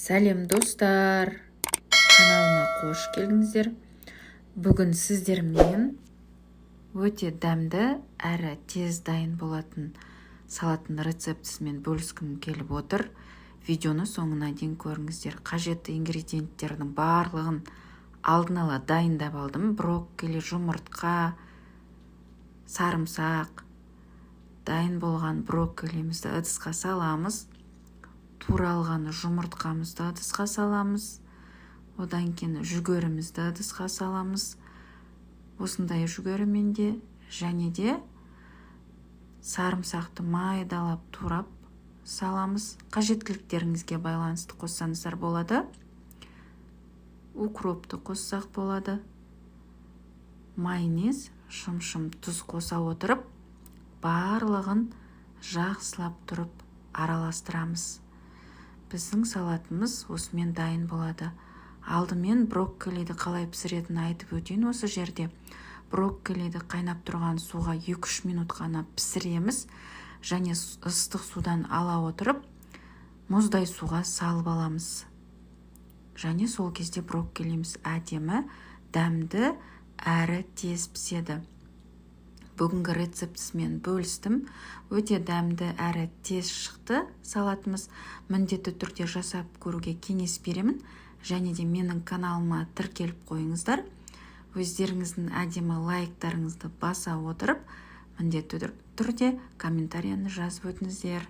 Сәлем достар, каналыма қош келдіңіздер. Бүгін сіздермен өте дәмді әрі тез дайын болатын салаттың рецептісімен бөліскім келіп отыр. Видеоны соңына дейін көріңіздер. Қажетті ингредиенттердің барлығын алдын ала дайындап алдым. Брокколи, жұмыртқа, сарымсақ. Дайын болған брокколимізді ыдысқа саламыз. Туралған жұмыртқамызды ыдысқа саламыз. Одан кейін жүгерімізді ыдысқа саламыз. Осындай жүгерімен де және де сарымсақты майдалап турап саламыз. Қажеттіліктеріңізге байланысты қоссаңыздар болады. Укропты қоссақ болады. Майонез, шым-шым тұз қоса отырып, барлығын жақсылап тұрып араластырамыз. Біздің салатымыз осымен дайын болады. Алдымен брокколиді қалай пісіретінін айтып өтейін осы жерде. Брокколиді қайнап тұрған суға 2-3 минут қана пісіреміз. Және ыстық судан ала отырып, мұздай суға салып аламыз. Және сол кезде брокколиміз әдемі, дәмді әрі тез піседі. Бүгінгі рецептісімен бөлістім. Өте дәмді әрі тез шықты салатымыз. Міндетті түрде жасап көруге кеңес беремін. Және де менің каналыма тіркеліп қойыңыздар. Өздеріңіздің әдемі лайктарыңызды баса отырып, міндетті түрде комментарияны жазып өтіңіздер.